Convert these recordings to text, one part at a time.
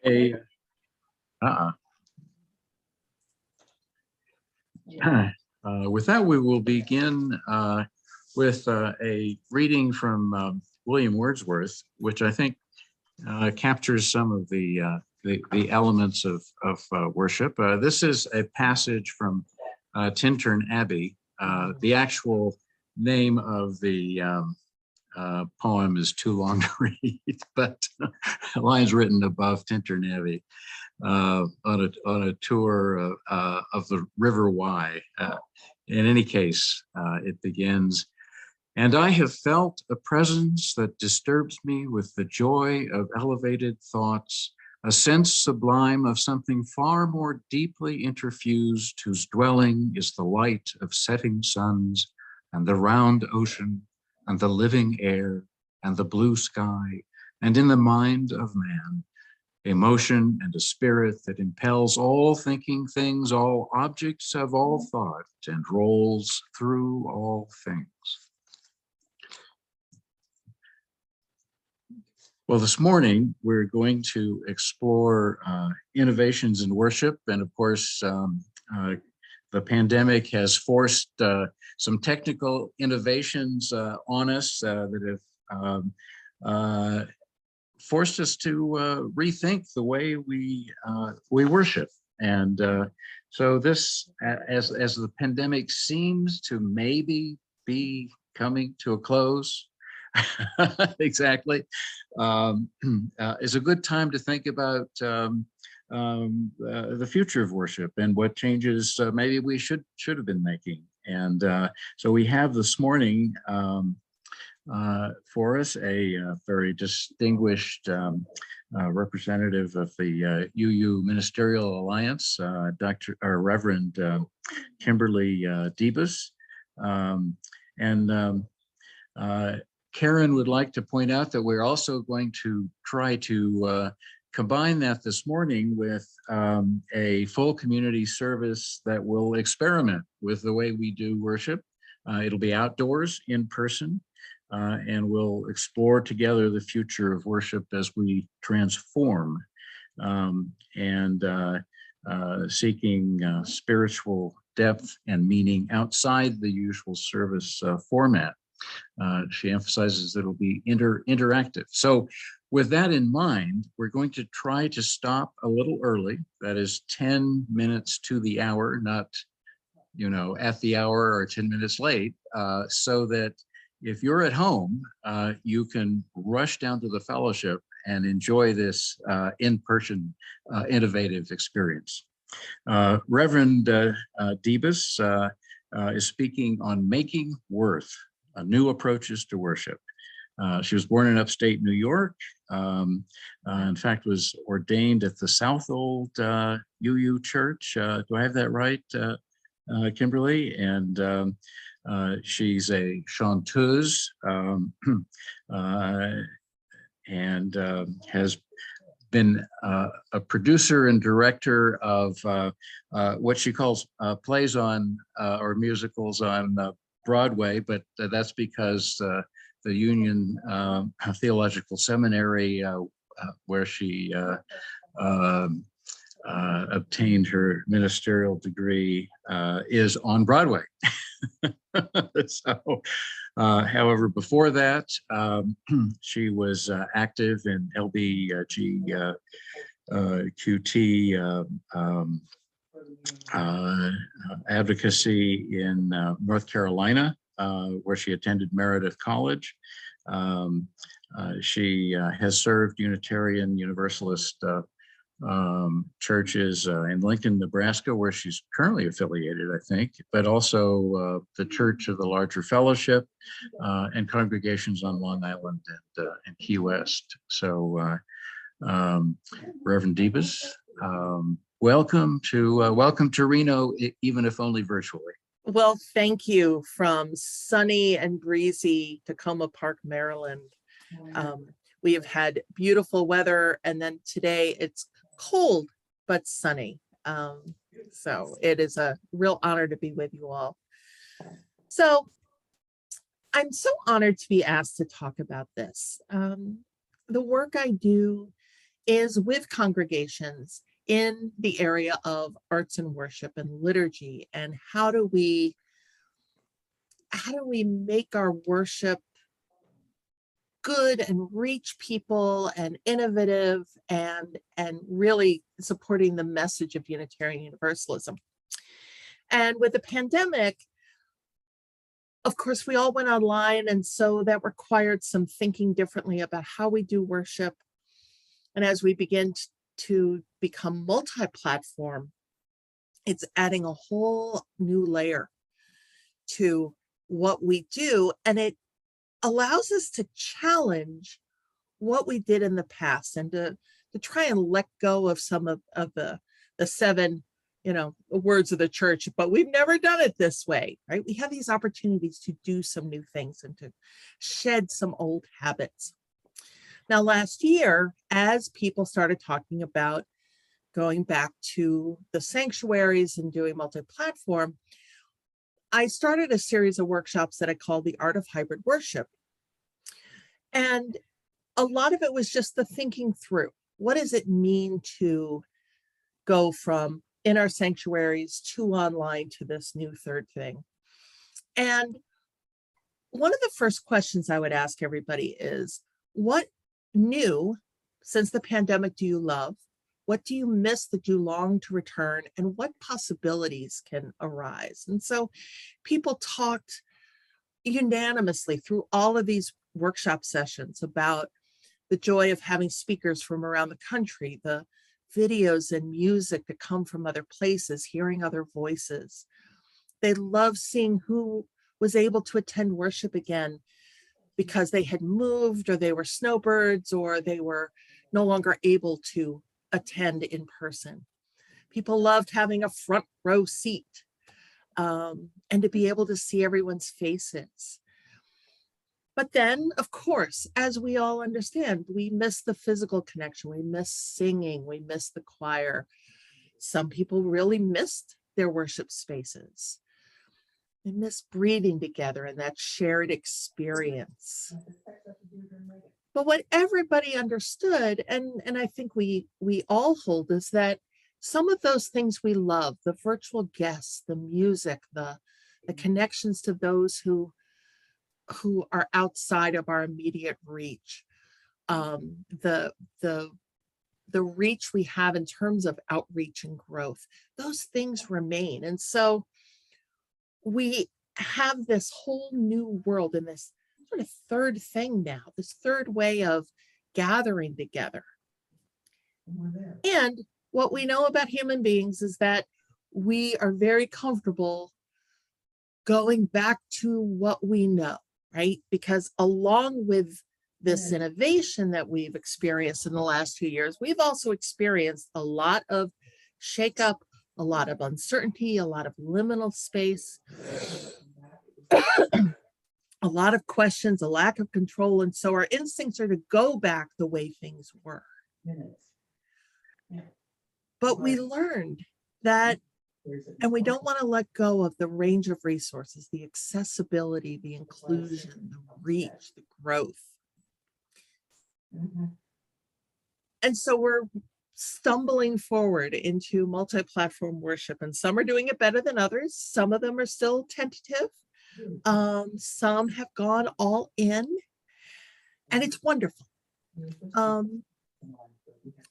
A with that, we will begin with a reading from William Wordsworth, which I think captures some of the elements of worship. This is a passage from Tintern Abbey. The actual name of the poem is too long to read, but lines written above Tintern Abbey on a tour of the River Wye. In any case, it begins, "And I have felt a presence that disturbs me with the joy of elevated thoughts, a sense sublime of something far more deeply interfused, whose dwelling is the light of setting suns, and the round ocean, and the living air, and the blue sky, and in the mind of man, a motion and a spirit that impels all thinking things, all objects of all thought, and rolls through all things." Well, this morning, we're going to explore innovations in worship. And of course, the pandemic has forced some technical innovations on us that have forced us to rethink the way we worship. And so this, as the pandemic seems to maybe be coming to a close, exactly, is a good time to think about the future of worship and what changes maybe we should have been making. And so we have this morning for us a very distinguished representative of the UU Ministerial Alliance, Reverend Kimberley Debus. Karen would like to point out that we're also going to try to combine that this morning with a full community service that will experiment with the way we do worship. It'll be outdoors, in person, and we'll explore together the future of worship as we transform and seeking spiritual depth and meaning outside the usual service format. She emphasizes that it'll be interactive. So with that in mind, we're going to try to stop a little early. That is 10 minutes to the hour, not, at the hour or 10 minutes late, so that if you're at home, you can rush down to the fellowship and enjoy this in-person innovative experience. Reverend Debus is speaking on making worth, new approaches to worship. She was born in upstate New York. In fact, was ordained at the South Old UU Church. Do I have that right, Kimberly? And she's a chanteuse and has been a producer and director of what she calls plays on or musicals on Broadway, but that's because the Union Theological Seminary, where she obtained her ministerial degree, is on Broadway. So, however, before that, she was active in LBG QT advocacy in North Carolina, where she attended Meredith College. She has served Unitarian Universalist churches in Lincoln, Nebraska, where she's currently affiliated, I think, but also the Church of the Larger Fellowship and congregations on Long Island and Key West. So, Reverend Debus, welcome to Reno, even if only virtually. Well, thank you from sunny and breezy Tacoma Park, Maryland. We have had beautiful weather, and then today it's cold but sunny. So it is a real honor to be with you all. So I'm so honored to be asked to talk about this. The work I do is with congregations in the area of arts and worship and liturgy, and how do we make our worship good and reach people and innovative and really supporting the message of Unitarian Universalism. And with the pandemic, of course, we all went online, and so that required some thinking differently about how we do worship. And as we begin to become multi-platform, it's adding a whole new layer to what we do, and it allows us to challenge what we did in the past and to try and let go of some of the seven, words of the church, but we've never done it this way, right? We have these opportunities to do some new things and to shed some old habits. Now, last year, as people started talking about going back to the sanctuaries and doing multi-platform, I started a series of workshops that I called the Art of Hybrid Worship. And a lot of it was just the thinking through, what does it mean to go from in our sanctuaries to online to this new third thing? And one of the first questions I would ask everybody is, what new since the pandemic do you love? What do you miss that you long to return? And what possibilities can arise? And so people talked unanimously through all of these workshop sessions about the joy of having speakers from around the country, the videos and music that come from other places, hearing other voices. They love seeing who was able to attend worship again because they had moved, or they were snowbirds, or they were no longer able to attend in person. People loved having a front row seat and to be able to see everyone's faces. But then, of course, as we all understand, we miss the physical connection. We miss singing. We miss the choir. Some people really missed their worship spaces. They miss breathing together and that shared experience. But what everybody understood, and I think we all hold, is that some of those things we love, the virtual guests, the music, the connections to those who are outside of our immediate reach, the reach we have in terms of outreach and growth, those things remain. And so we have this whole new world and this sort of third thing now, this third way of gathering together. And what we know about human beings is that we are very comfortable going back to what we know, right? Because along with this innovation that we've experienced in the last 2 years, we've also experienced a lot of shakeup, a lot of uncertainty, a lot of liminal space, a lot of questions, a lack of control. And so our instincts are to go back the way things were. But we learned that, and we don't want to let go of the range of resources, the accessibility, the inclusion, the reach, the growth. And so we're stumbling forward into multi-platform worship, and some are doing it better than others. Some of them are still tentative. Some have gone all in, and it's wonderful.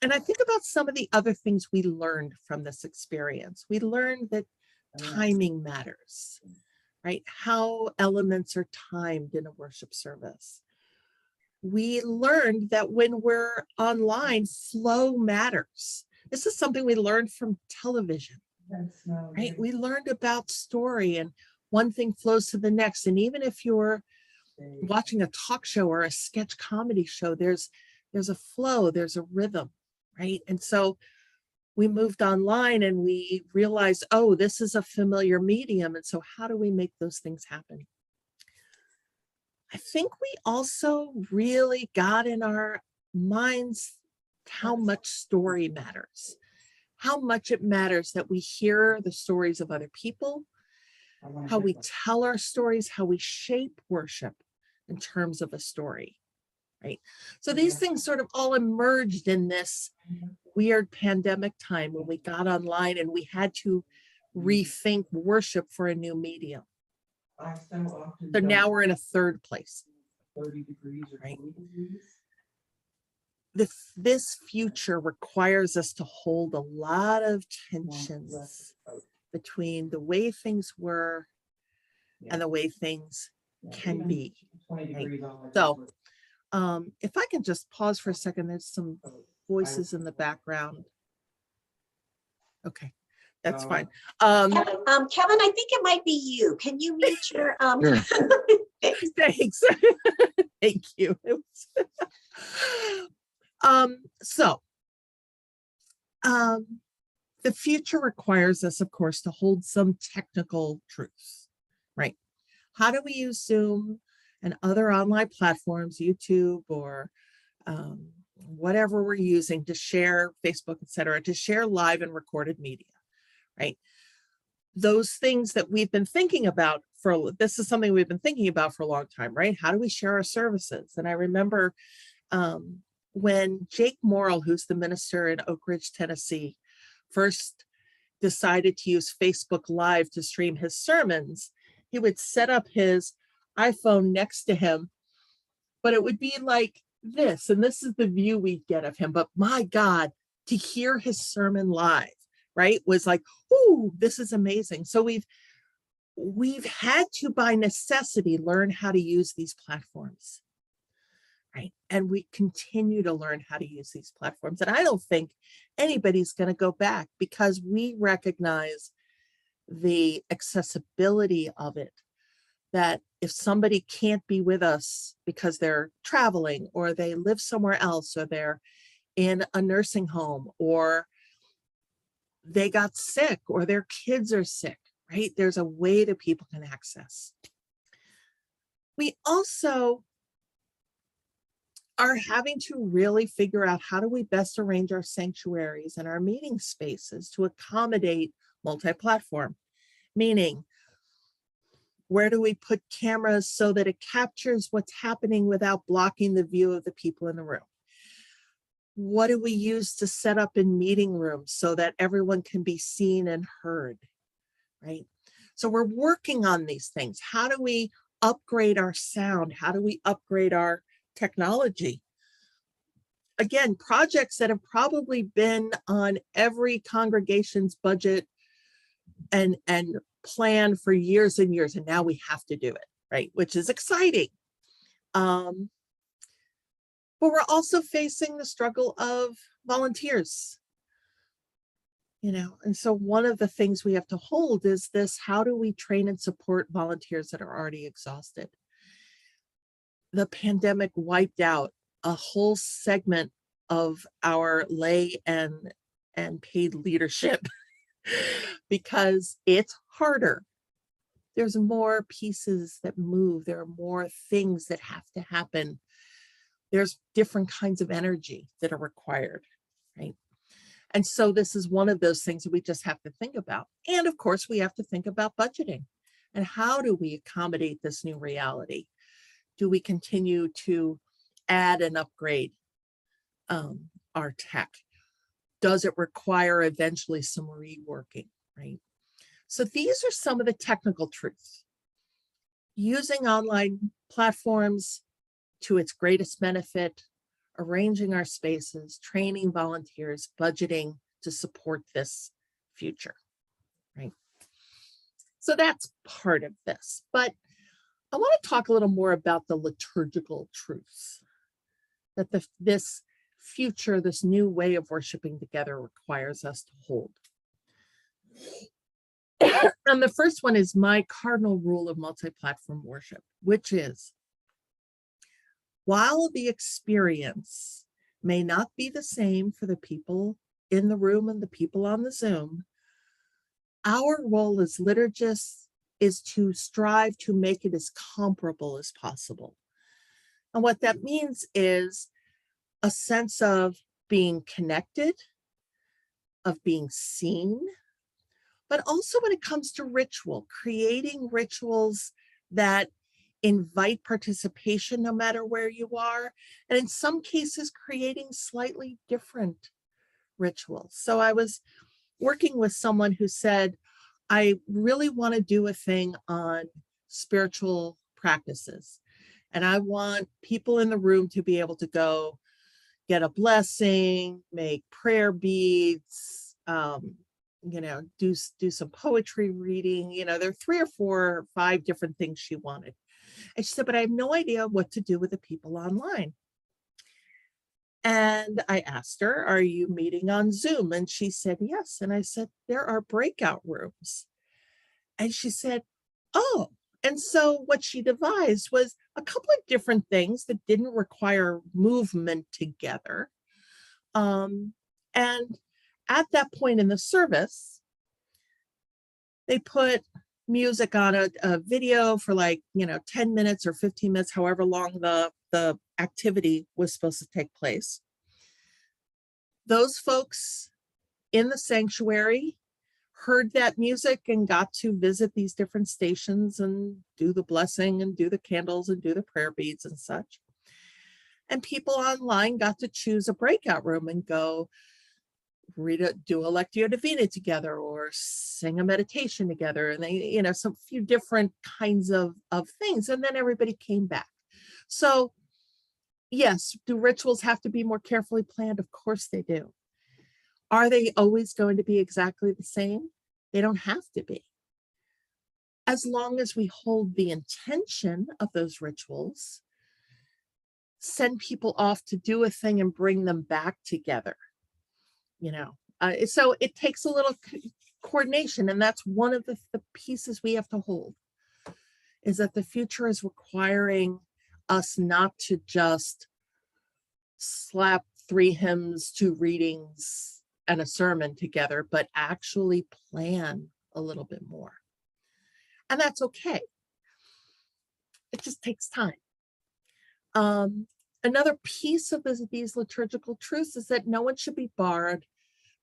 And I think about some of the other things we learned from this experience. We learned that timing matters, right? How elements are timed in a worship service. We learned that when we're online, flow matters. This is something we learned from television, right? We learned about story, and one thing flows to the next. And even if you're watching a talk show or a sketch comedy show, there's a flow, there's a rhythm, right? And so we moved online and we realized, oh, this is a familiar medium. And so how do we make those things happen? I think we also really got in our minds how much story matters, how much it matters that we hear the stories of other people, how we tell our stories, how we shape worship in terms of a story, right? So these things sort of all emerged in this weird pandemic time when we got online and we had to rethink worship for a new medium. So now we're in a third place, right? This future requires us to hold a lot of tensions between the way things were and the way things can be. Right? So if I can just pause for a second, there's some voices in the background. Okay, that's fine. Kevin, I think it might be you. Can you mute your Sure. Thanks. Thank you. The future requires us, of course, to hold some technical truths, right? How do we use Zoom and other online platforms, YouTube or whatever we're using to share, Facebook, etc., to share live and recorded media, right? Those things that we've been thinking about this is something we've been thinking about for a long time, right? How do we share our services? And I remember when Jake Morrill, who's the minister in Oak Ridge, Tennessee, first decided to use Facebook Live to stream his sermons, he would set up his iPhone next to him, but it would be like this, and this is the view we get of him. But my God, to hear his sermon live, right, was like, ooh, this is amazing. So we've had to, by necessity, learn how to use these platforms, right? And we continue to learn how to use these platforms. And I don't think anybody's going to go back because we recognize the accessibility of it, that if somebody can't be with us because they're traveling or they live somewhere else or they're in a nursing home or they got sick or their kids are sick, right? There's a way that people can access. We also are having to really figure out how do we best arrange our sanctuaries and our meeting spaces to accommodate multi-platform, meaning where do we put cameras so that it captures what's happening without blocking the view of the people in the room? What do we use to set up in meeting rooms so that everyone can be seen and heard, right? So we're working on these things. How do we upgrade our sound? How do we upgrade our technology? Again, projects that have probably been on every congregation's budget and plan for years and years, and now we have to do it, right? Which is exciting. But we're also facing the struggle of volunteers, and so one of the things we have to hold is this: how do we train and support volunteers that are already exhausted? The pandemic wiped out a whole segment of our lay and paid leadership because it's harder. There's more pieces that move. There are more things that have to happen. There's different kinds of energy that are required, right? And so this is one of those things that we just have to think about. And of course, we have to think about budgeting and how do we accommodate this new reality? Do we continue to add and upgrade our tech? Does it require eventually some reworking, right? So these are some of the technical truths. Using online platforms to its greatest benefit, arranging our spaces, training volunteers, budgeting to support this future, right? So that's part of this, but I want to talk a little more about the liturgical truths that this future, this new way of worshiping together requires us to hold. And the first one is my cardinal rule of multi-platform worship, which is, while the experience may not be the same for the people in the room and the people on the Zoom, our role as liturgists is to strive to make it as comparable as possible. And what that means is a sense of being connected, of being seen, but also when it comes to ritual, creating rituals that invite participation no matter where you are, and in some cases creating slightly different rituals. So I was working with someone who said, I really want to do a thing on spiritual practices, and I want people in the room to be able to go get a blessing, make prayer beads, do some poetry reading. There are 3 or 4 or 5 different things she wanted. And she said, but I have no idea what to do with the people online. And I asked her, are you meeting on Zoom? And she said, yes. And I said, there are breakout rooms. And she said, oh. And so what she devised was a couple of different things that didn't require movement together. And at that point in the service, they put music on a video for 10 minutes or 15 minutes, however long the activity was supposed to take place. Those folks in the sanctuary heard that music and got to visit these different stations and do the blessing and do the candles and do the prayer beads and such. And people online got to choose a breakout room and go do a Lectio Divina together or sing a meditation together. And they, some few different kinds of things. And then everybody came back. So yes, do rituals have to be more carefully planned? Of course they do. Are they always going to be exactly the same? They don't have to be. As long as we hold the intention of those rituals, send people off to do a thing and bring them back together. So it takes a little coordination, and that's one of the pieces we have to hold, is that the future is requiring us not to just slap 3 hymns, 2 readings, and a sermon together, but actually plan a little bit more. And that's okay. It just takes time. Another piece of these liturgical truths is that no one should be barred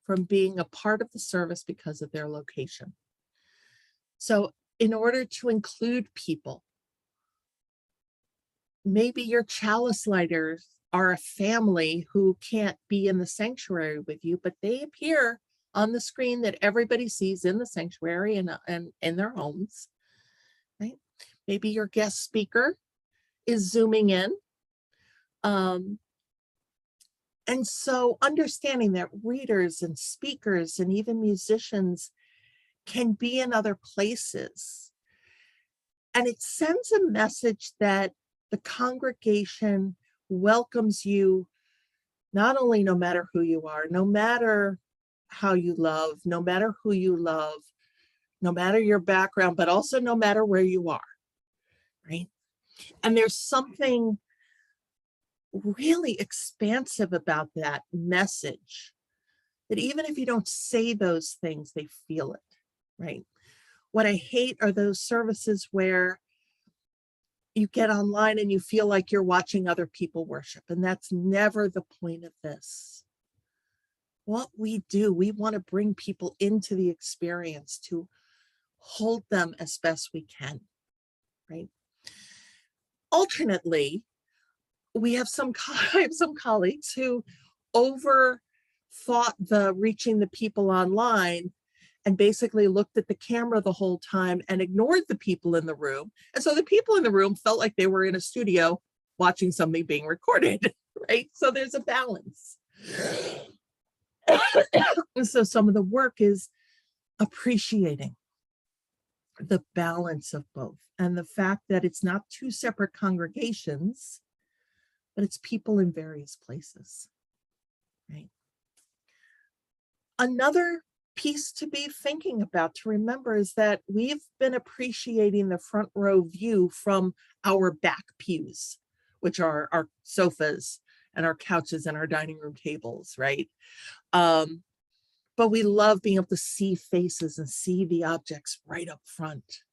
from being a part of the service because of their location. So in order to include people, maybe your chalice lighters are a family who can't be in the sanctuary with you, but they appear on the screen that everybody sees in the sanctuary and in their homes, right? Maybe your guest speaker is Zooming in. And so understanding that readers and speakers and even musicians can be in other places. And it sends a message that the congregation welcomes you, not only no matter who you are, no matter how you love, no matter who you love, no matter your background, but also no matter where you are, right? And there's something really expansive about that message, that even if you don't say those things, they feel it, right? What I hate are those services where you get online and you feel like you're watching other people worship, and that's never the point of this. What we do, we want to bring people into the experience to hold them as best we can, right? Alternately, we have some colleagues who overthought the reaching the people online and basically looked at the camera the whole time and ignored the people in the room. And so the people in the room felt like they were in a studio watching something being recorded, right? So there's a balance. And so some of the work is appreciating the balance of both and the fact that it's not 2 separate congregations, but it's people in various places, right? Another piece to be thinking about, to remember, is that we've been appreciating the front row view from our back pews, which are our sofas and our couches and our dining room tables, right? But we love being able to see faces and see the objects right up front.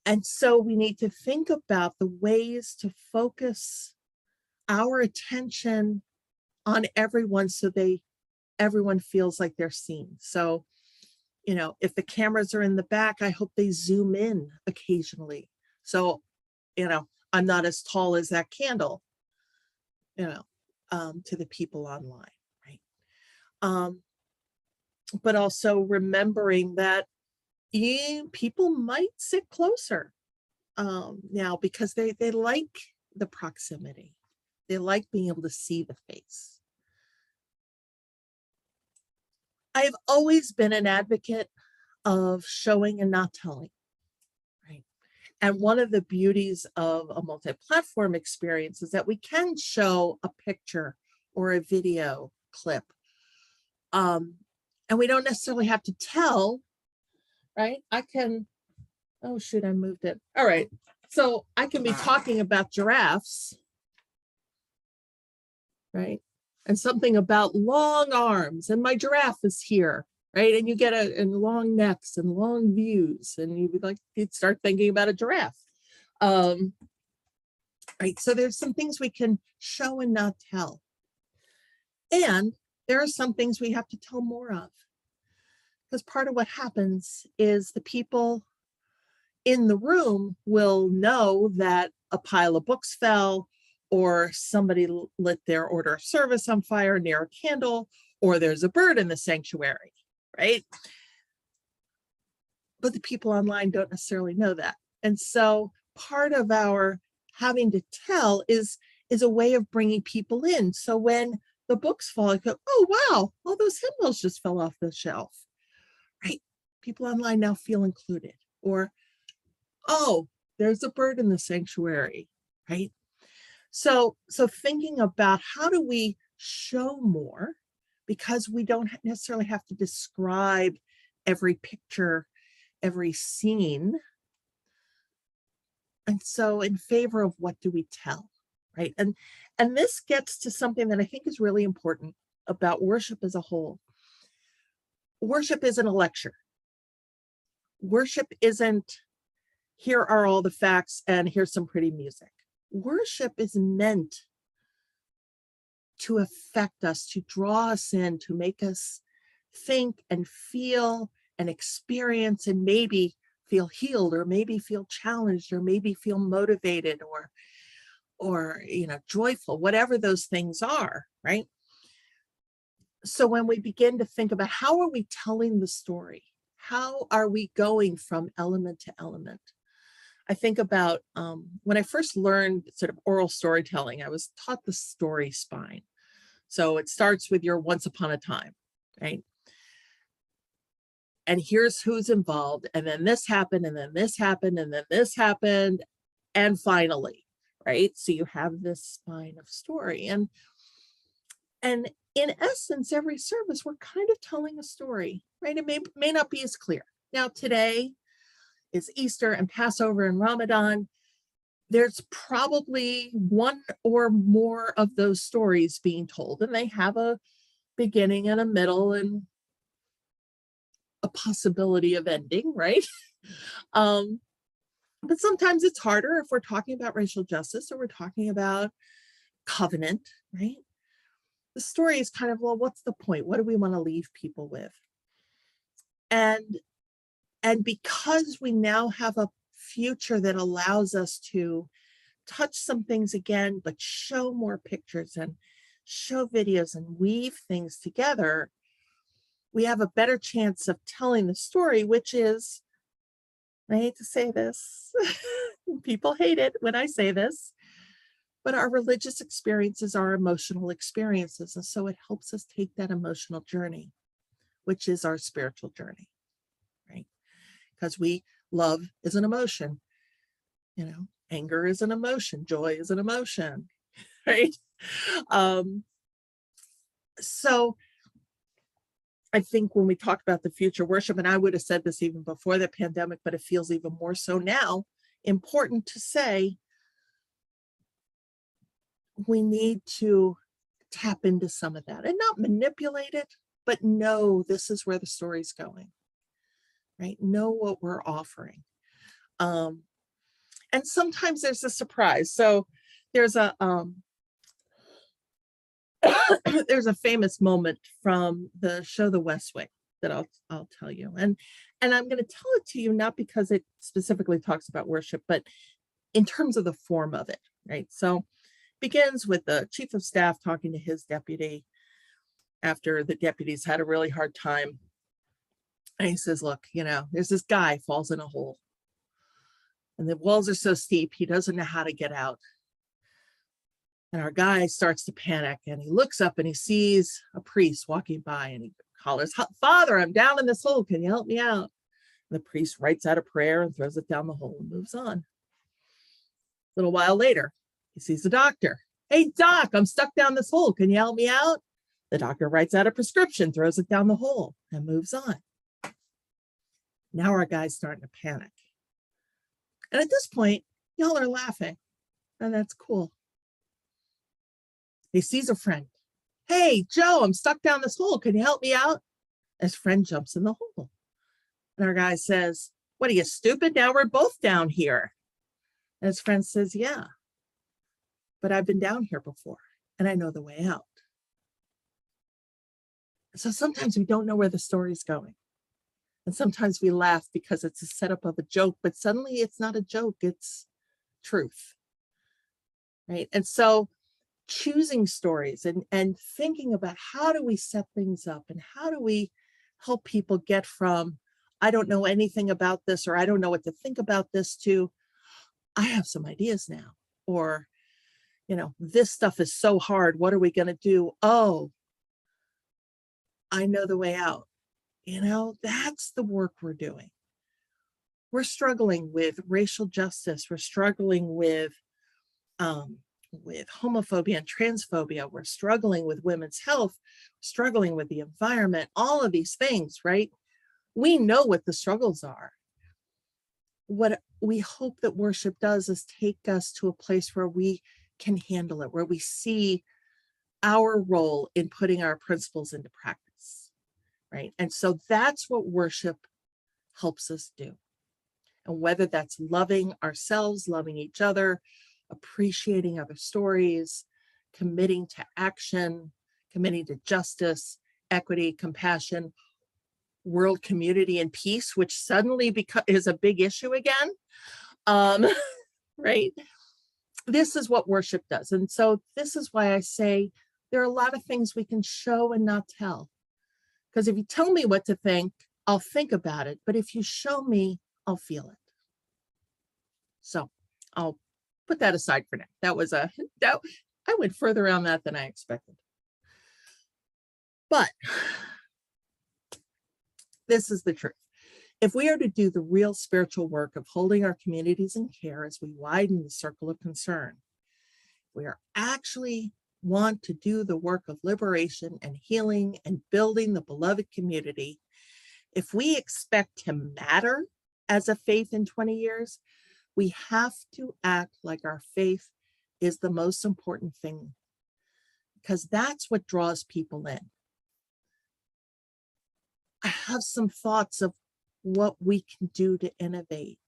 And so we need to think about the ways to focus our attention on everyone so everyone feels like they're seen. So, if the cameras are in the back, I hope they zoom in occasionally So, I'm not as tall as that candle, to the people online, right? But also remembering that people might sit closer now because they like the proximity. They like being able to see the face. I've always been an advocate of showing and not telling, right? And one of the beauties of a multi-platform experience is that we can show a picture or a video clip. And we don't necessarily have to tell, right? Oh shoot, I moved it. All right. So I can be talking about giraffes, right? And something about long arms, and my giraffe is here, right? And you get and long necks and long views, and you'd start thinking about a giraffe. Right. So there's some things we can show and not tell. And there are some things we have to tell more of. Because part of what happens is the people in the room will know that a pile of books fell, or somebody lit their order of service on fire near a candle, or there's a bird in the sanctuary, right? But the people online don't necessarily know that. And so part of our having to tell is a way of bringing people in. So when the books fall, I go, oh, wow, all those hymnals just fell off the shelf, right? People online now feel included. Or, oh, there's a bird in the sanctuary, right? So thinking about how do we show more, because we don't necessarily have to describe every picture, every scene. And so in favor of what do we tell, right? And this gets to something that I think is really important about worship as a whole. Worship isn't a lecture. Worship isn't, here are all the facts and here's some pretty music. Worship is meant to affect us, to draw us in, to make us think and feel and experience, and maybe feel healed, or maybe feel challenged, or maybe feel motivated, or joyful, whatever those things are, right? So when we begin to think about how are we telling the story, how are we going from element to element? I think about when I first learned sort of oral storytelling, I was taught the story spine. So it starts with your once upon a time, right? And here's who's involved, and then this happened, and then this happened, and then this happened, and finally, right? So you have this spine of story. And in essence, every service, we're kind of telling a story, right? It may not be as clear. Now, today is Easter and Passover and Ramadan. There's probably one or more of those stories being told, and they have a beginning and a middle and a possibility of ending, right? But sometimes it's harder if we're talking about racial justice or we're talking about covenant, right? The story is kind of, well, what's the point? What do we want to leave people with? And because we now have a future that allows us to touch some things again, but show more pictures and show videos and weave things together, we have a better chance of telling the story, which is, I hate to say this, people hate it when I say this, but our religious experiences are emotional experiences. And so it helps us take that emotional journey, which is our spiritual journey, right? Because love is an emotion, anger is an emotion, joy is an emotion, right? So I think when we talk about the future worship, and I would have said this even before the pandemic, but it feels even more so now, important to say, we need to tap into some of that and not manipulate it, but know this is where the story's going, right? Know what we're offering. And sometimes there's a surprise. So there's a there's a famous moment from the show The West Wing that I'll tell you. And I'm going to tell it to you, not because it specifically talks about worship, but in terms of the form of it, right? So begins with the chief of staff talking to his deputy after the deputies had a really hard time. And he says, look, there's this guy falls in a hole and the walls are so steep, he doesn't know how to get out. And our guy starts to panic and he looks up and he sees a priest walking by and he hollers, Father, I'm down in this hole. Can you help me out? And the priest writes out a prayer and throws it down the hole and moves on. A little while later, he sees the doctor. Hey, doc, I'm stuck down this hole. Can you help me out? The doctor writes out a prescription, throws it down the hole and moves on. Now our guy's starting to panic. And at this point, y'all are laughing, and that's cool. He sees a friend. Hey, Joe, I'm stuck down this hole. Can you help me out? His friend jumps in the hole. And our guy says, what are you, stupid? Now we're both down here. And his friend says, yeah, but I've been down here before and I know the way out. So sometimes we don't know where the story's going. And sometimes we laugh because it's a setup of a joke, but suddenly it's not a joke, it's truth, right? And so choosing stories and thinking about how do we set things up and how do we help people get from, I don't know anything about this, or I don't know what to think about this, to, I have some ideas now, or, this stuff is so hard. What are we going to do? Oh, I know the way out. That's the work we're doing. We're struggling with racial justice. We're struggling with homophobia and transphobia. We're struggling with women's health, struggling with the environment, all of these things, right? We know what the struggles are. What we hope that worship does is take us to a place where we can handle it, where we see our role in putting our principles into practice, right? And so that's what worship helps us do. And whether that's loving ourselves, loving each other, appreciating other stories, committing to action, committing to justice, equity, compassion, world community, and peace, which suddenly is a big issue again, right? This is what worship does. And so this is why I say there are a lot of things we can show and not tell. Because if you tell me what to think, I'll think about it. But if you show me, I'll feel it. So I'll put that aside for now. I went further on that than I expected. But this is the truth. If we are to do the real spiritual work of holding our communities in care as we widen the circle of concern, we are actually want to do the work of liberation and healing and building the beloved community, if we expect to matter as a faith in 20 years, we have to act like our faith is the most important thing, because that's what draws people in. I have some thoughts of what we can do to innovate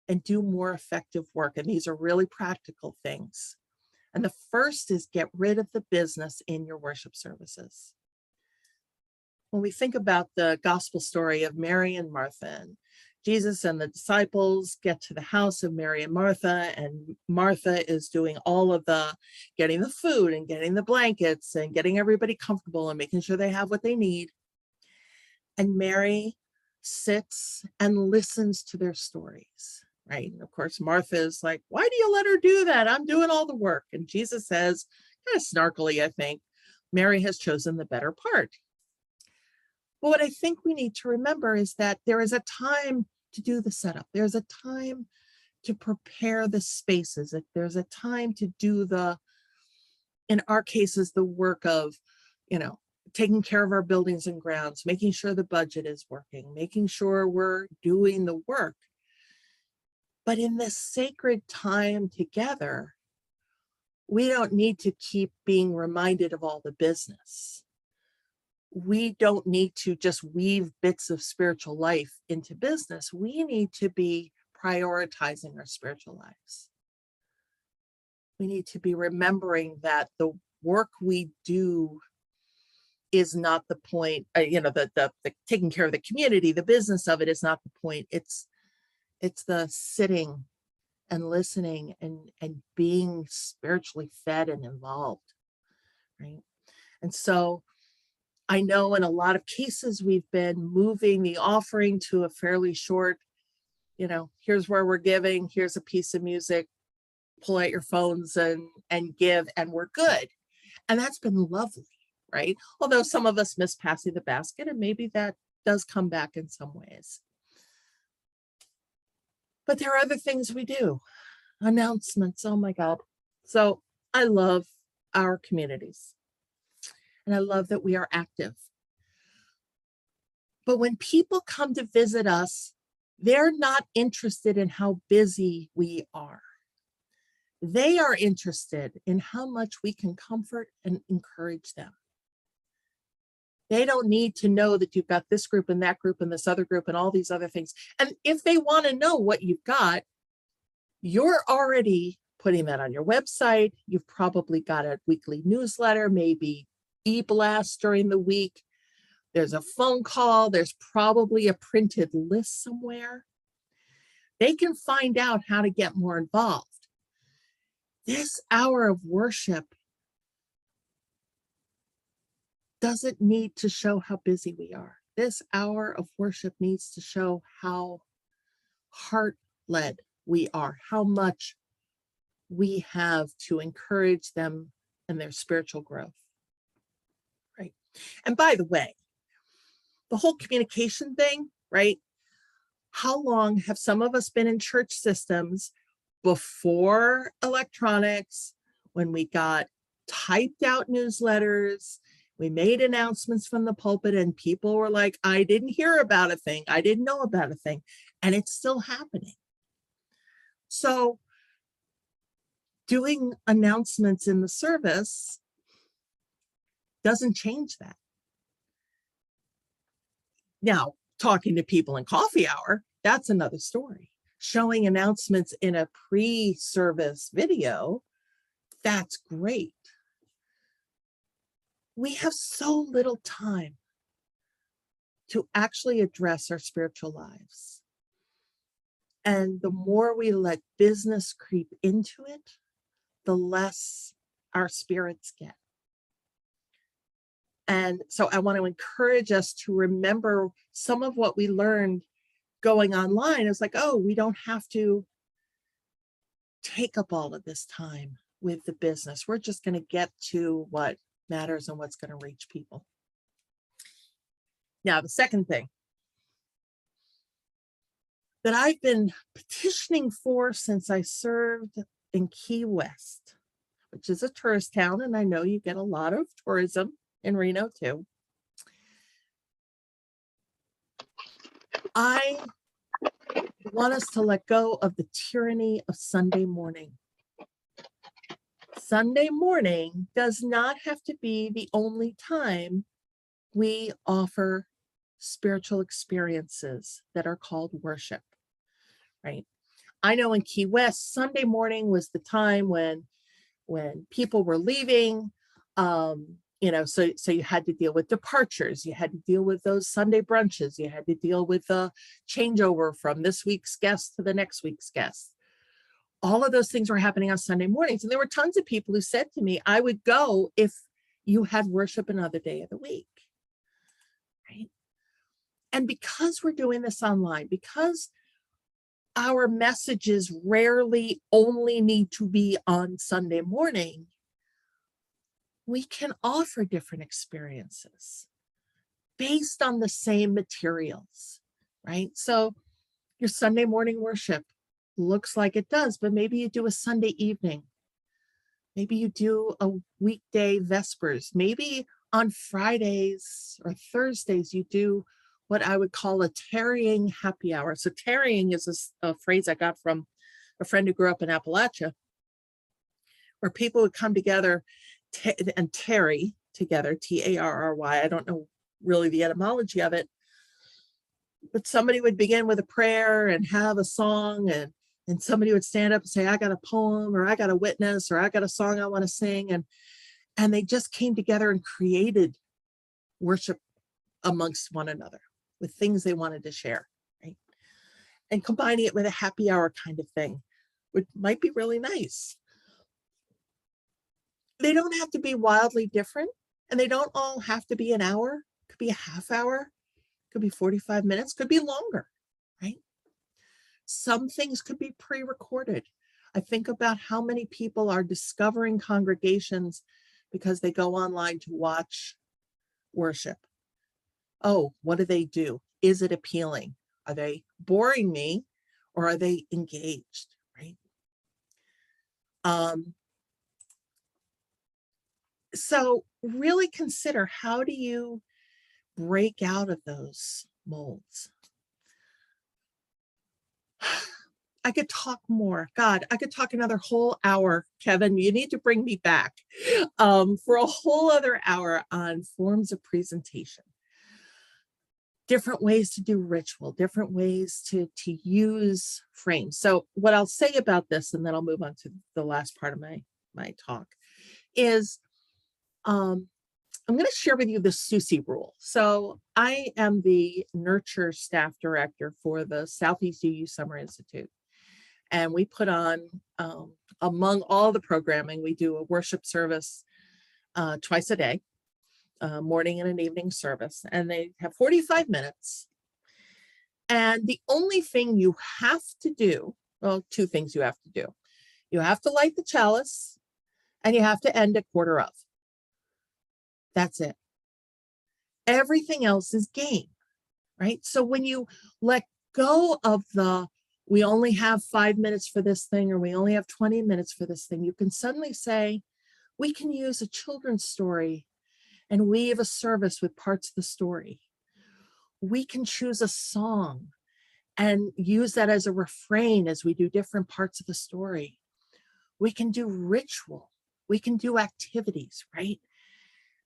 and do more effective work. And these are really practical things. And the first is get rid of the business in your worship services. When we think about the gospel story of Mary and Martha, and Jesus and the disciples get to the house of Mary and Martha is doing all of the getting the food and getting the blankets and getting everybody comfortable and making sure they have what they need. And Mary sits and listens to their stories, right? And of course, Martha is like, why do you let her do that? I'm doing all the work. And Jesus says, kind of snarkily, I think, Mary has chosen the better part. But what I think we need to remember is that there is a time to do the setup. There's a time to prepare the spaces. There's a time to do in our cases, the work of, taking care of our buildings and grounds, making sure the budget is working, making sure we're doing the work. But in this sacred time together, we don't need to keep being reminded of all the business. We don't need to just weave bits of spiritual life into business. We need to be prioritizing our spiritual lives. We need to be remembering that the work we do is not the point, the taking care of the community, the business of it is not the point. It's the sitting and listening and being spiritually fed and involved, right? And so I know in a lot of cases we've been moving the offering to a fairly short, here's where we're giving, here's a piece of music, pull out your phones and give, and we're good. And that's been lovely, right? Although some of us miss passing the basket, and maybe that does come back in some ways. But there are other things we do. Announcements, oh my God. So I love our communities. And I love that we are active. But when people come to visit us, they're not interested in how busy we are. They are interested in how much we can comfort and encourage them. They don't need to know that you've got this group and that group and this other group and all these other things. And if they want to know what you've got, you're already putting that on your website. You've probably got a weekly newsletter, maybe e-blast during the week. There's a phone call. There's probably a printed list somewhere. They can find out how to get more involved. This hour of worship doesn't need to show how busy we are. This hour of worship needs to show how heart-led we are, how much we have to encourage them in their spiritual growth, right? And by the way, the whole communication thing, right? How long have some of us been in church systems before electronics, when we got typed out newsletters, we made announcements from the pulpit, and people were like, I didn't hear about a thing, I didn't know about a thing, and it's still happening. So doing announcements in the service doesn't change that. Now, talking to people in coffee hour, that's another story. Showing announcements in a pre-service video, that's great. We have so little time to actually address our spiritual lives. And the more we let business creep into it, the less our spirits get. And so I want to encourage us to remember some of what we learned going online. It's like, oh, we don't have to take up all of this time with the business. We're just going to get to what matters and what's going to reach people. Now, the second thing that I've been petitioning for since I served in Key West, which is a tourist town, and I know you get a lot of tourism in Reno too. I want us to let go of the tyranny of Sunday morning. Sunday morning does not have to be the only time we offer spiritual experiences that are called worship, right? I know in Key West, Sunday morning was the time when people were leaving, so you had to deal with departures, you had to deal with those Sunday brunches, you had to deal with the changeover from this week's guest to the next week's guest. All of those things were happening on Sunday mornings. And there were tons of people who said to me, I would go if you had worship another day of the week, right? And because we're doing this online, because our messages rarely only need to be on Sunday morning, we can offer different experiences based on the same materials, right? So your Sunday morning worship looks like it does, but maybe you do a Sunday evening. Maybe you do a weekday Vespers. Maybe on Fridays or Thursdays, you do what I would call a tarrying happy hour. So tarrying is a phrase I got from a friend who grew up in Appalachia, where people would come together and tarry together, T-A-R-R-Y. I don't know really the etymology of it, but somebody would begin with a prayer and have a song, and somebody would stand up and say, I got a poem, or I got a witness, or I got a song I want to sing. And they just came together and created worship amongst one another with things they wanted to share, right? And combining it with a happy hour kind of thing. which might be really nice. They don't have to be wildly different, and they don't all have to be an hour. It could be a half hour, could be 45 minutes, could be longer, right? Some things could be pre-recorded. I think about how many people are discovering congregations because they go online to watch worship. Oh, what do they do? Is it appealing? Are they boring me, or are they engaged, right? So really consider, how do you break out of those molds? I could talk more. God, I could talk another whole hour. Kevin, you need to bring me back for a whole other hour on forms of presentation. Different ways to do ritual, different ways to use frames. So what I'll say about this, and then I'll move on to the last part of my talk, is I'm going to share with you the Susie rule. So I am the nurture staff director for the Southeast UU Summer Institute. And we put on, among all the programming, we do a worship service twice a day, morning and an evening service. And they have 45 minutes. And the only thing you have to do, well, two things you have to do. You have to light the chalice, and you have to end at quarter of. That's it. Everything else is game, right? So when you let go of we only have 5 minutes for this thing, or we only have 20 minutes for this thing, you can suddenly say, we can use a children's story and weave a service with parts of the story. We can choose a song and use that as a refrain as we do different parts of the story. We can do ritual. We can do activities, right?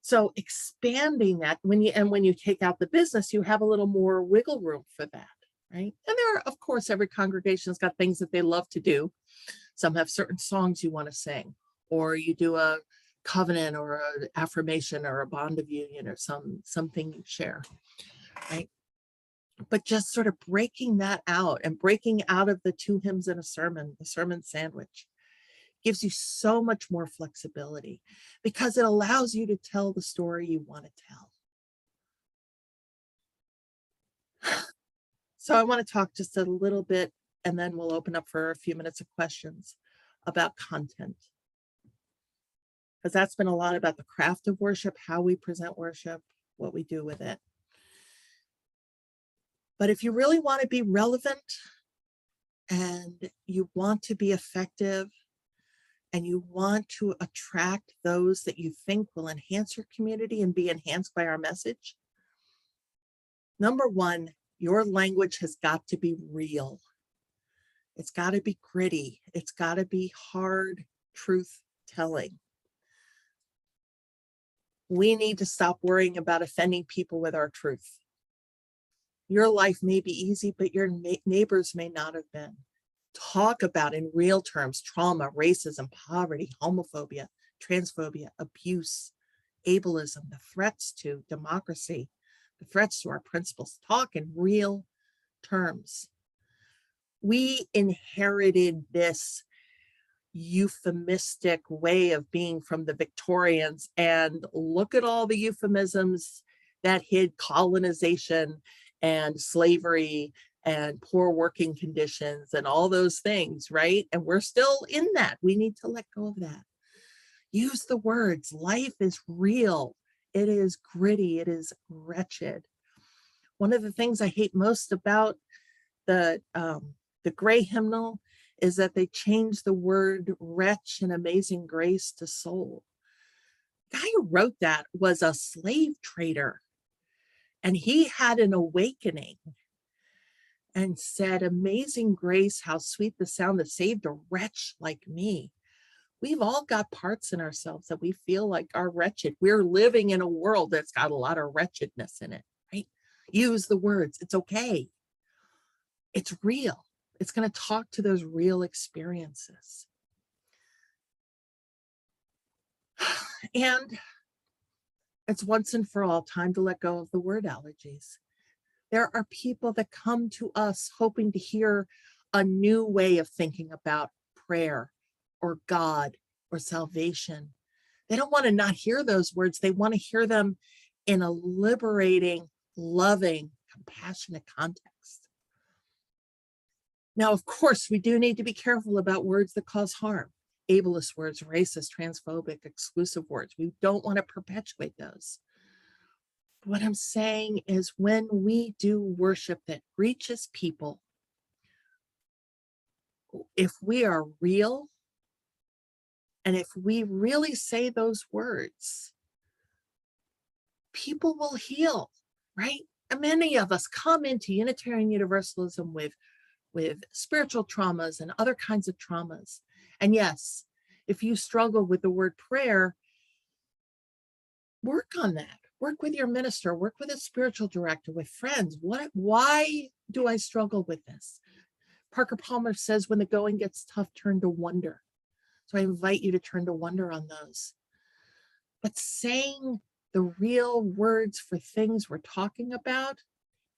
So expanding that, when you take out the business, you have a little more wiggle room for that, right? And there are, of course, every congregation's got things that they love to do. Some have certain songs you want to sing, or you do a covenant or an affirmation or a bond of union or something you share, right? But just sort of breaking that out and breaking out of the 2 hymns and a sermon, the sermon sandwich, gives you so much more flexibility, because it allows you to tell the story you want to tell. So I want to talk just a little bit, and then we'll open up for a few minutes of questions about content. Because that's been a lot about the craft of worship, how we present worship, what we do with it. But if you really want to be relevant, and you want to be effective, and you want to attract those that you think will enhance your community and be enhanced by our message, number one, your language has got to be real. It's got to be gritty. It's got to be hard truth telling. We need to stop worrying about offending people with our truth. Your life may be easy, but your neighbors may not have been. Talk about, in real terms, trauma, racism, poverty, homophobia, transphobia, abuse, ableism, the threats to democracy, the threats to our principles. Talk in real terms. We inherited this euphemistic way of being from the Victorians, and look at all the euphemisms that hid colonization and slavery and poor working conditions and all those things, right? And we're still in that. We need to let go of that. Use the words. Life is real. It is gritty. It is wretched. One of the things I hate most about the Gray hymnal is that they changed the word wretch in Amazing Grace to soul. The guy who wrote that was a slave trader, and he had an awakening and said, amazing grace, how sweet the sound that saved a wretch like me. We've all got parts in ourselves that we feel like are wretched. We're living in a world that's got a lot of wretchedness in it, right? Use the words. It's okay. It's real. It's going to talk to those real experiences. And it's once and for all time to let go of the word allergies. There are people that come to us hoping to hear a new way of thinking about prayer or God or salvation. They don't want to not hear those words. They want to hear them in a liberating, loving, compassionate context. Now, of course, we do need to be careful about words that cause harm. Ableist words, racist, transphobic, exclusive words. We don't want to perpetuate those. What I'm saying is when we do worship that reaches people, if we are real, and if we really say those words, people will heal, right? And many of us come into Unitarian Universalism with spiritual traumas and other kinds of traumas. And yes, if you struggle with the word prayer, work on that. Work with your minister, work with a spiritual director, with friends. Why do I struggle with this? Parker Palmer says, when the going gets tough, turn to wonder. So I invite you to turn to wonder on those. But saying the real words for things we're talking about,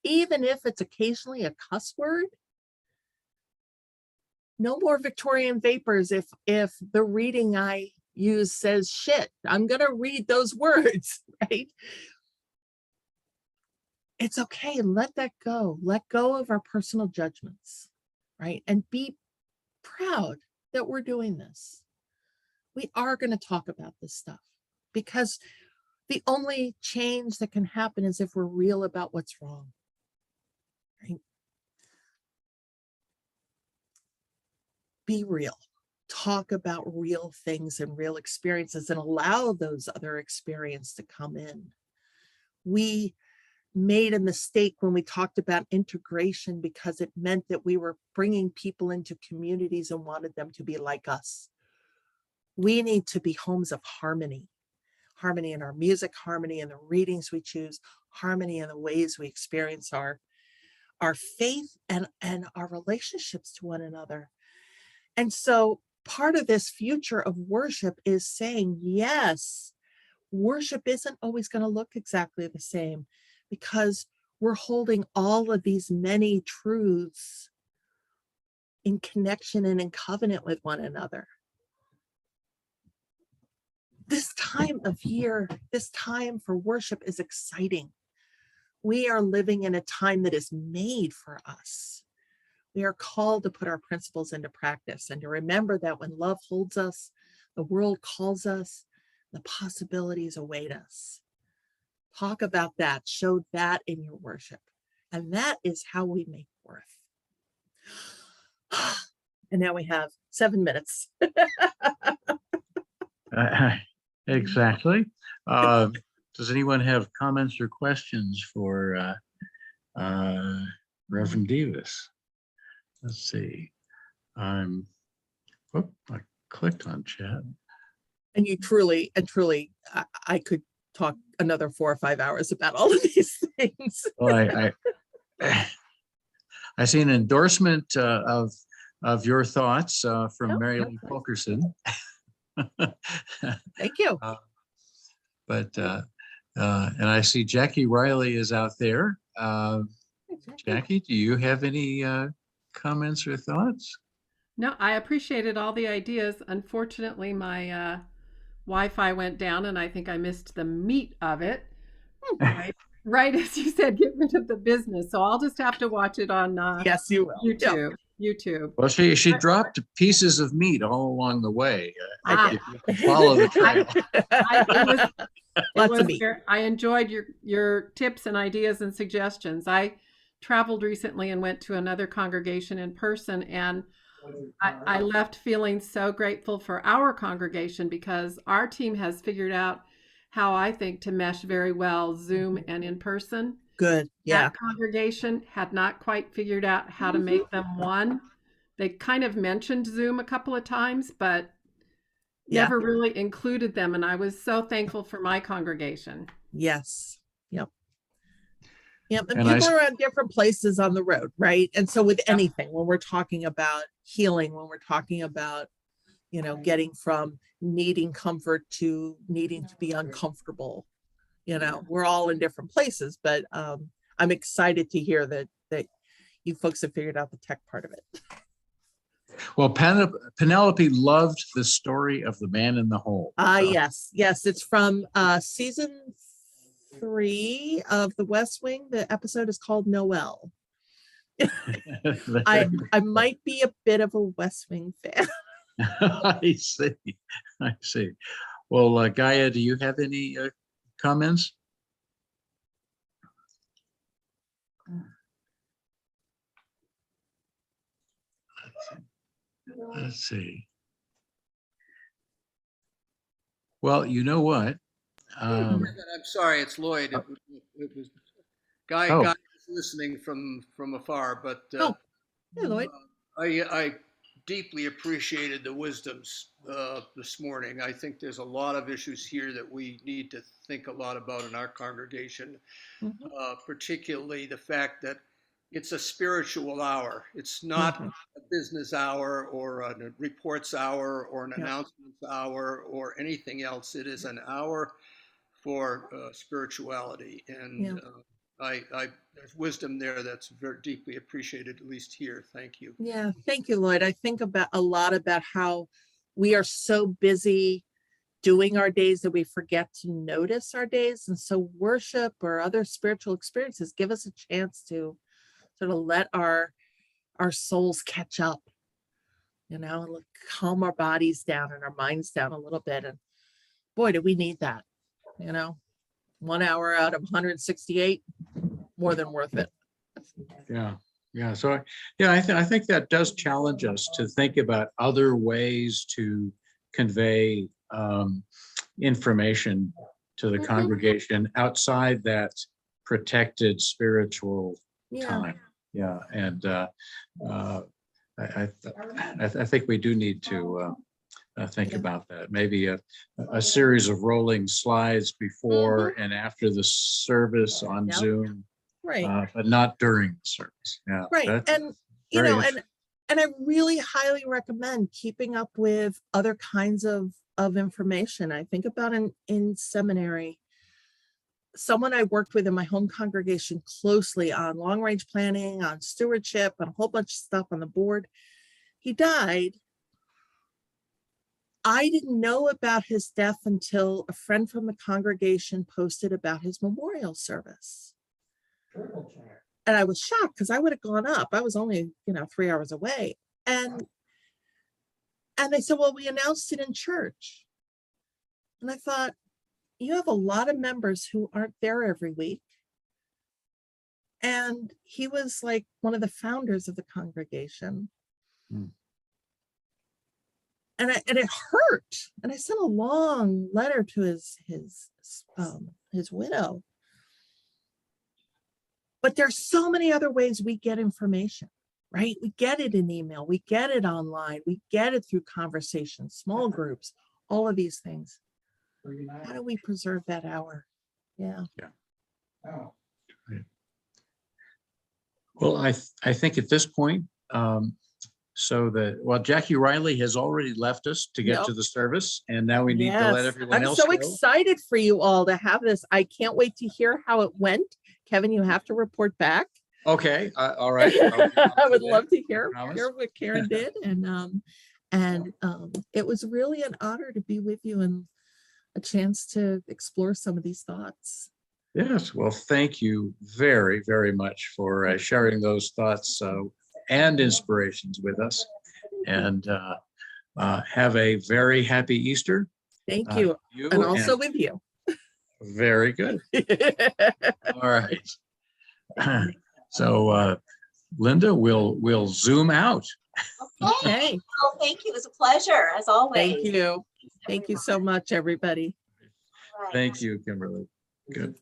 even if it's occasionally a cuss word, no more Victorian vapors if the reading I use says shit. I'm going to read those words, right? It's okay. Let that go. Let go of our personal judgments, right? And be proud that we're doing this. We are going to talk about this stuff because the only change that can happen is if we're real about what's wrong, right? Be real. Talk about real things and real experiences and allow those other experiences to come in. We made a mistake when we talked about integration because it meant that we were bringing people into communities and wanted them to be like us. We need to be homes of harmony. Harmony in our music, harmony in the readings we choose, harmony in the ways we experience our faith and our relationships to one another. And so part of this future of worship is saying, yes, worship isn't always going to look exactly the same because we're holding all of these many truths in connection and in covenant with one another. This time of year, this time for worship is exciting. We are living in a time that is made for us. We are called to put our principles into practice and to remember that when love holds us, the world calls us, the possibilities await us. Talk about that, show that in your worship. And that is how we make worth. And now we have 7 minutes. Exactly. Does anyone have comments or questions for Reverend Debus? Let's see. I clicked on chat. And you truly, I could talk another 4 or 5 hours about all of these things. Well, I see an endorsement of your thoughts from Mary Lee Fulkerson. Thank you. And I see Jackie Riley is out there. Jackie, do you have any comments or thoughts? No, I appreciated all the ideas. Unfortunately, my Wi-Fi went down and I think I missed the meat of it. Right as you said, get rid of the business. So I'll just have to watch it on yes, you will. YouTube. Yep. YouTube. Well, she dropped pieces of meat all along the way. If you can follow the trail. I enjoyed your tips and ideas and suggestions. I traveled recently and went to another congregation in person, and I left feeling so grateful for our congregation because our team has figured out how I think to mesh very well Zoom and in person. Good. Yeah. That congregation had not quite figured out how to make them one. They kind of mentioned Zoom a couple of times, but never really included them. And I was so thankful for my congregation. Yes. Yep. Yep. And people are at different places on the road, right? And so with anything, when we're talking about healing, when we're talking about, getting from needing comfort to needing to be uncomfortable, we're all in different places, but I'm excited to hear that you folks have figured out the tech part of it. Well, Penelope loved the story of the man in the hole. Ah, So- yes, yes, it's from season 3 of The West Wing. The episode is called Noel. I might be a bit of a West Wing fan. I see. I see. Well, Gaia, do you have any comments? Let's see. Well, you know what? I'm sorry, it's Lloyd. It was Guy. Oh. Guy was listening from afar, but Oh, hey, Lloyd. I deeply appreciated the wisdoms this morning. I think there's a lot of issues here that we need to think a lot about in our congregation, Mhm. particularly the fact that it's a spiritual hour. It's not Mhm. a business hour or a reports hour or an Yeah. announcements hour or anything else. It is an hour for spirituality, and Yeah. there's wisdom there that's very deeply appreciated, at least here. Thank you. Yeah, thank you, Lloyd. I think about a lot about how we are so busy doing our days that we forget to notice our days. And so worship or other spiritual experiences give us a chance to sort of let our souls catch up, and calm our bodies down and our minds down a little bit. And boy, do we need that, 1 hour out of 168, more than worth it. Yeah. Yeah. So, yeah, I think that does challenge us to think about other ways to convey information to the Mhm. congregation outside that protected spiritual Yeah. time. Yeah. And I think we do need to think Yeah. about that. Maybe a series of rolling slides before and after the service on Yep. Zoom. Right. But not during the service. Yeah. Right. that's And very and I really highly recommend keeping up with other kinds of information. I think about in seminary, someone I worked with in my home congregation closely on long range planning, on stewardship, and a whole bunch of stuff on the board. He died. I didn't know about his death until a friend from the congregation posted about his memorial service. And I was shocked because I would have gone up. I was only, 3 hours away. And they said, well, we announced it in church. And I thought, you have a lot of members who aren't there every week. And he was like one of the founders of the congregation. Hmm. And it hurt. And I sent a long letter to his widow. But there's so many other ways we get information, right? We get it in email, we get it online, we get it through conversations, small groups, all of these things. How do we preserve that hour? Yeah. Well, I think at this point, Jackie Riley has already left us to get Yep. to the service, and now we need to let Yes. everyone I'm else so go. excited for you all to have this. I can't wait to hear how it went. Kevin, you have to report back. Okay, all right. I would love to hear promise. what Karen did. And it was really an honor to be with you and a chance to explore some of these thoughts. Yes, well, thank you very, very much for sharing those thoughts and inspirations with us. And have a very happy Easter. Thank you. And also with you. Very good. All right. So Linda, we'll zoom out. Okay. Well, thank you. It was a pleasure, as always. Thank you. Thank you so much, everybody. Right. Thank you, Kimberly. Good.